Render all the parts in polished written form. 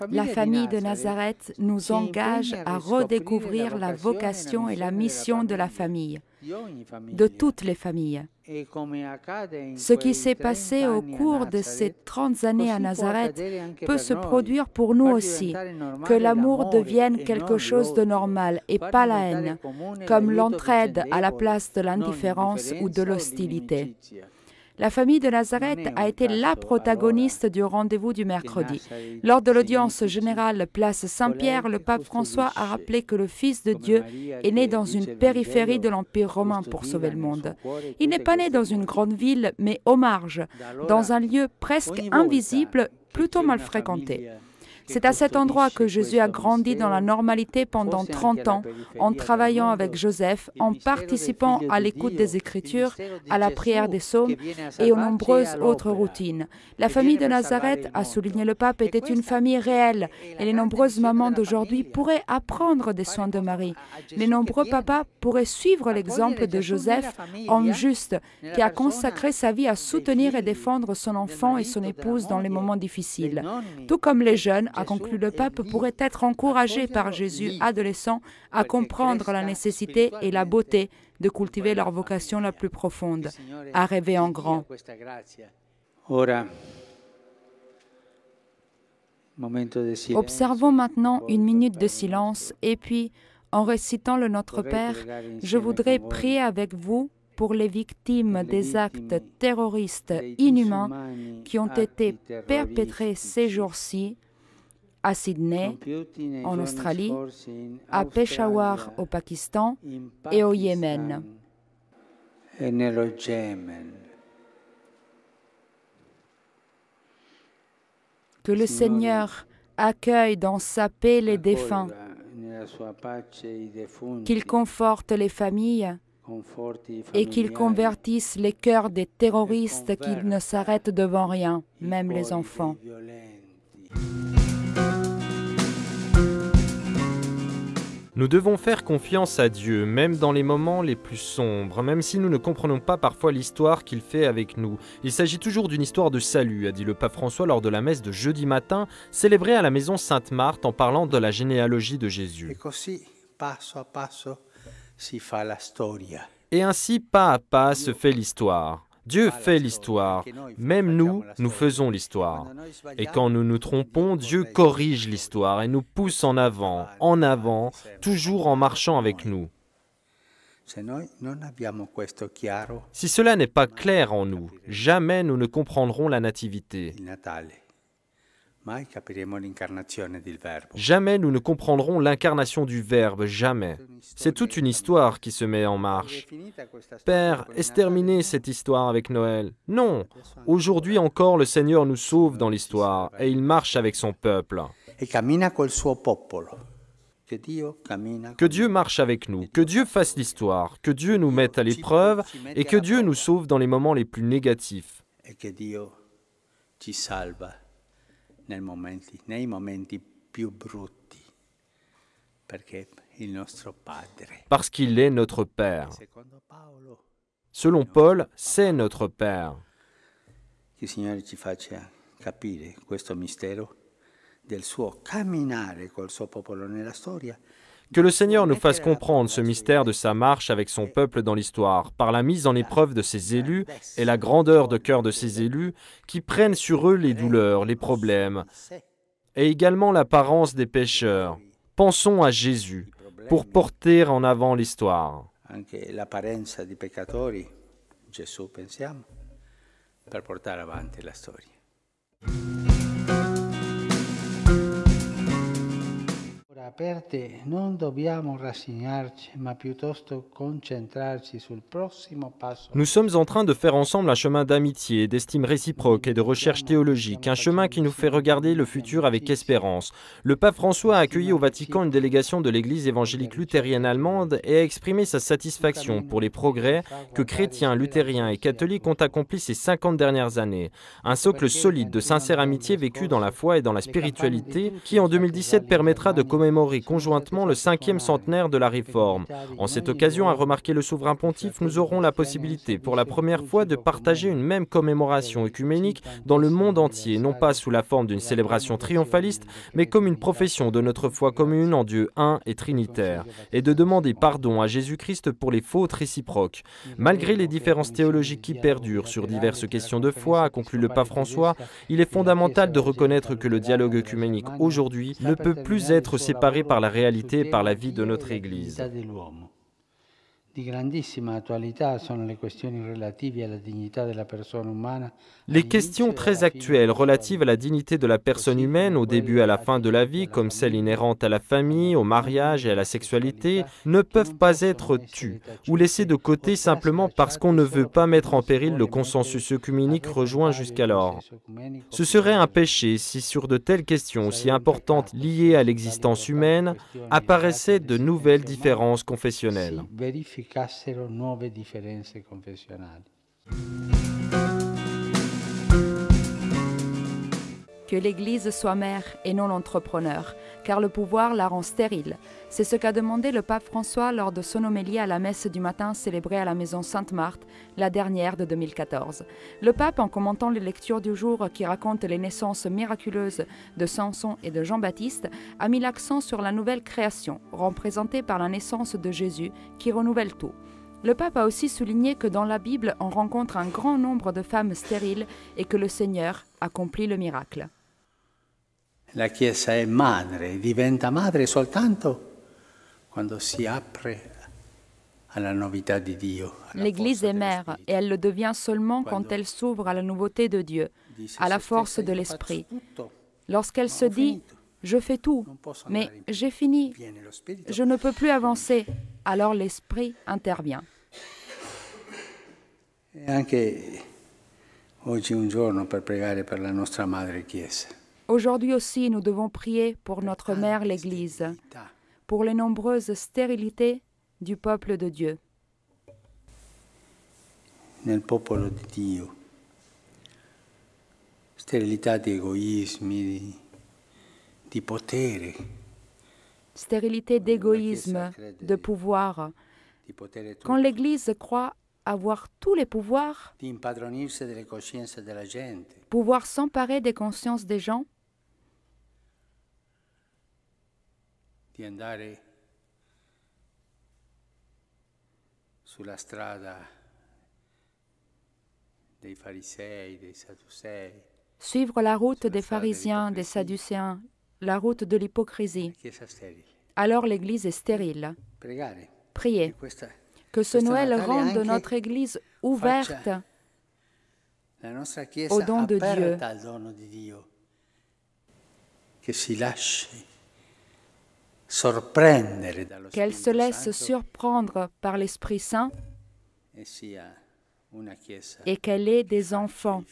La famille de Nazareth nous engage à redécouvrir la vocation et la mission de la famille, de toutes les familles. Ce qui s'est passé au cours de ces 30 années à Nazareth peut se produire pour nous aussi, que l'amour devienne quelque chose de normal et pas la haine, comme l'entraide à la place de l'indifférence ou de l'hostilité. La famille de Nazareth a été la protagoniste du rendez-vous du mercredi. Lors de l'audience générale place Saint-Pierre, le pape François a rappelé que le Fils de Dieu est né dans une périphérie de l'Empire romain pour sauver le monde. Il n'est pas né dans une grande ville, mais aux marges, dans un lieu presque invisible, plutôt mal fréquenté. C'est à cet endroit que Jésus a grandi dans la normalité pendant 30 ans, en travaillant avec Joseph, en participant à l'écoute des Écritures, à la prière des psaumes et aux nombreuses autres routines. La famille de Nazareth, a souligné le pape, était une famille réelle et les nombreuses mamans d'aujourd'hui pourraient apprendre des soins de Marie. Les nombreux papas pourraient suivre l'exemple de Joseph, homme juste, qui a consacré sa vie à soutenir et défendre son enfant et son épouse dans les moments difficiles. Tout comme les jeunes, a conclu le pape, pourraient être encouragés par Jésus adolescent à comprendre la nécessité et la beauté de cultiver leur vocation la plus profonde, à rêver en grand. Observons maintenant une minute de silence et puis, en récitant le Notre Père, je voudrais prier avec vous pour les victimes des actes terroristes inhumains qui ont été perpétrés ces jours-ci à Sydney, en Australie, à Peshawar, au Pakistan et au Yémen. Que le Seigneur accueille dans sa paix les défunts, qu'il conforte les familles et qu'il convertisse les cœurs des terroristes qui ne s'arrêtent devant rien, même les enfants. Nous devons faire confiance à Dieu, même dans les moments les plus sombres, même si nous ne comprenons pas parfois l'histoire qu'il fait avec nous. Il s'agit toujours d'une histoire de salut, a dit le pape François lors de la messe de jeudi matin, célébrée à la maison Sainte-Marthe en parlant de la généalogie de Jésus. Et ainsi, pas à pas, se fait l'histoire. Dieu fait l'histoire, même nous, nous faisons l'histoire. Et quand nous nous trompons, Dieu corrige l'histoire et nous pousse en avant, toujours en marchant avec nous. Si cela n'est pas clair en nous, jamais nous ne comprendrons la nativité. Jamais nous ne comprendrons l'incarnation du Verbe, jamais. C'est toute une histoire qui se met en marche. Père, est-ce terminé cette histoire avec Noël? Non. Aujourd'hui encore, le Seigneur nous sauve dans l'histoire et il marche avec son peuple. Que Dieu marche avec nous, que Dieu fasse l'histoire, que Dieu nous mette à l'épreuve et que Dieu nous sauve dans les moments les plus négatifs. Nei momenti più brutti, parce qu'il est notre Père. Selon Paul, c'est notre Père. Que le Signore ci faccia capire questo mistero del suo camminare col suo popolo nella storia. Que le Seigneur nous fasse comprendre ce mystère de sa marche avec son peuple dans l'histoire, par la mise en épreuve de ses élus et la grandeur de cœur de ses élus qui prennent sur eux les douleurs, les problèmes, et également l'apparence des pécheurs. Pensons à Jésus pour porter en avant l'histoire. Anche l'apparenza di peccatori, Gesù pensiamo, per portare avanti la storia. Aperte, non dobbiamo rassegnarci, ma piuttosto concentrarci sul prossimo passo. Nous sommes en train de faire ensemble un chemin d'amitié, d'estime réciproque et de recherche théologique, un chemin qui nous fait regarder le futur avec espérance. Le pape François a accueilli au Vatican une délégation de l'Église évangélique luthérienne allemande et a exprimé sa satisfaction pour les progrès que chrétiens, luthériens et catholiques ont accomplis ces 50 dernières années. Un socle solide de sincère amitié vécue dans la foi et dans la spiritualité qui en 2017 permettra de commémorer commémorer conjointement le 5e centenaire de la Réforme. En cette occasion, a remarqué le souverain pontife, nous aurons la possibilité pour la première fois de partager une même commémoration œcuménique dans le monde entier, non pas sous la forme d'une célébration triomphaliste, mais comme une profession de notre foi commune en Dieu un et trinitaire, et de demander pardon à Jésus-Christ pour les fautes réciproques. Malgré les différences théologiques qui perdurent sur diverses questions de foi, a conclu le pape François, il est fondamental de reconnaître que le dialogue œcuménique aujourd'hui ne peut plus être séparé par la réalité et par la vie de notre Église. Di grandissima attualità sono le questioni relative alla dignità della persona umana. Les questions très actuelles relatives à la dignité de la personne humaine au début et à la fin de la vie, comme celles inhérentes à la famille, au mariage et à la sexualité, ne peuvent pas être tues ou laissées de côté simplement parce qu'on ne veut pas mettre en péril le consensus œcuménique rejoint jusqu'alors. Ce serait un péché si sur de telles questions aussi importantes liées à l'existence humaine apparaissaient de nouvelles différences confessionnelles. Nuove differenze confessionali. Que l'Église soit mère et non l'entrepreneur, car le pouvoir la rend stérile. C'est ce qu'a demandé le pape François lors de son homélie à la messe du matin célébrée à la maison Sainte-Marthe, la dernière de 2014. Le pape, en commentant les lectures du jour qui racontent les naissances miraculeuses de Samson et de Jean-Baptiste, a mis l'accent sur la nouvelle création, représentée par la naissance de Jésus, qui renouvelle tout. Le pape a aussi souligné que dans la Bible, on rencontre un grand nombre de femmes stériles et que le Seigneur accomplit le miracle. La Chiesa è madre, diventa madre soltanto quando si apre alla novità di Dio. L'Église est mère et elle le devient seulement quand elle s'ouvre à la nouveauté de Dieu, à la force de l'Esprit. Lorsqu'elle se dit « je fais tout, mais j'ai fini, je ne peux plus avancer », alors l'Esprit intervient. E anche oggi un giorno per pregare per la nostra madre Chiesa. Aujourd'hui aussi, nous devons prier pour notre mère l'Église, pour les nombreuses stérilités du peuple de Dieu. Nel popolo di Dio, sterilità di egoismi, di potere. Stérilité d'égoïsme, de pouvoir. Quand l'Église croit avoir tous les pouvoirs, pouvoir s'emparer des consciences des gens, di andare sulla strada dei farisei, dei sadducei, suivre la route des pharisiens, des sadducéens, la route de l'hypocrisie. Alors l'Église est stérile. Priez que ce Noël rende notre Église ouverte au don de Dieu. Qu'elle se laisse surprendre par l'Esprit Saint et qu'elle ait des enfants.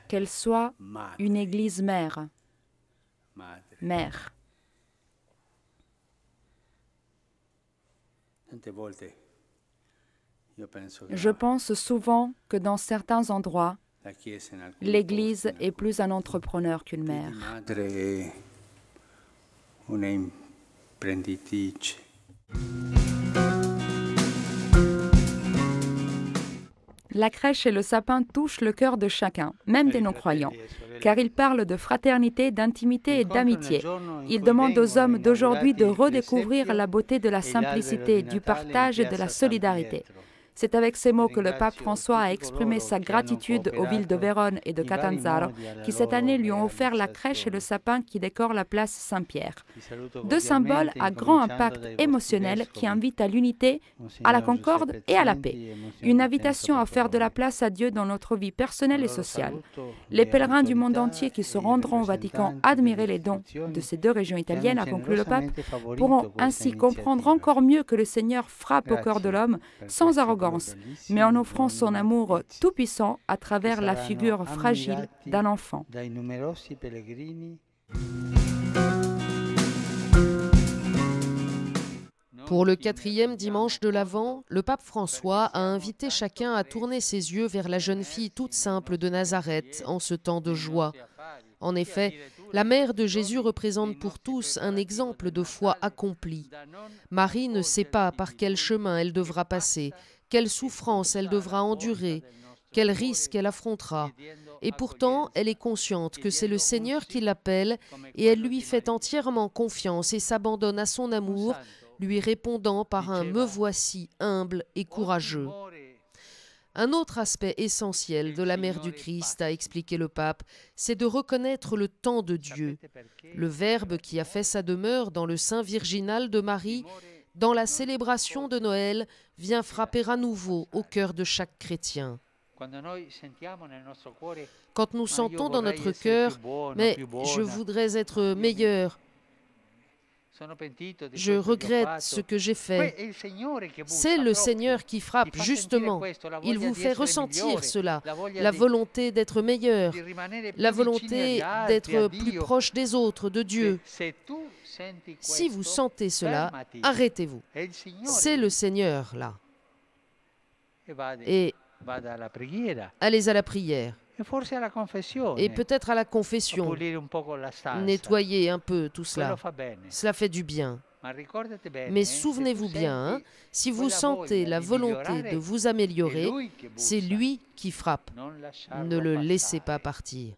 Qu'elle soit une Église mère. Mère. Je pense souvent que dans certains endroits, l'Église est plus un entrepreneur qu'une mère. La crèche et le sapin touchent le cœur de chacun, même des non-croyants, car ils parlent de fraternité, d'intimité et d'amitié. Ils demandent aux hommes d'aujourd'hui de redécouvrir la beauté de la simplicité, du partage et de la solidarité. C'est avec ces mots que le pape François a exprimé sa gratitude aux villes de Vérone et de Catanzaro, qui cette année lui ont offert la crèche et le sapin qui décorent la place Saint-Pierre. Deux symboles à grand impact émotionnel qui invitent à l'unité, à la concorde et à la paix. Une invitation à faire de la place à Dieu dans notre vie personnelle et sociale. Les pèlerins du monde entier qui se rendront au Vatican admirer les dons de ces deux régions italiennes, a conclu le pape, pourront ainsi comprendre encore mieux que le Seigneur frappe au cœur de l'homme sans arrogance, mais en offrant son amour tout-puissant à travers la figure fragile d'un enfant. Pour le 4e dimanche de l'Avent, le pape François a invité chacun à tourner ses yeux vers la jeune fille toute simple de Nazareth en ce temps de joie. En effet, la mère de Jésus représente pour tous un exemple de foi accomplie. Marie ne sait pas par quel chemin elle devra passer, quelle souffrance elle devra endurer, quel risque elle affrontera. Et pourtant, elle est consciente que c'est le Seigneur qui l'appelle et elle lui fait entièrement confiance et s'abandonne à son amour, lui répondant par un « me voici humble et courageux ». Un autre aspect essentiel de la mère du Christ, a expliqué le pape, c'est de reconnaître le temps de Dieu. Le Verbe qui a fait sa demeure dans le sein virginal de Marie, dans la célébration de Noël, vient frapper à nouveau au cœur de chaque chrétien. Quand nous sentons dans notre cœur « mais je voudrais être meilleur », je regrette ce que j'ai fait. C'est le Seigneur qui frappe, justement. Il vous fait ressentir cela, la volonté d'être meilleur, la volonté d'être plus proche des autres, de Dieu. Si vous sentez cela, arrêtez-vous. C'est le Seigneur, là. Et allez à la prière. Et peut-être à la confession, nettoyer un peu tout cela. Cela fait du bien. Mais souvenez-vous bien, hein, si vous sentez la volonté de vous améliorer, c'est lui qui frappe. Ne le laissez pas partir.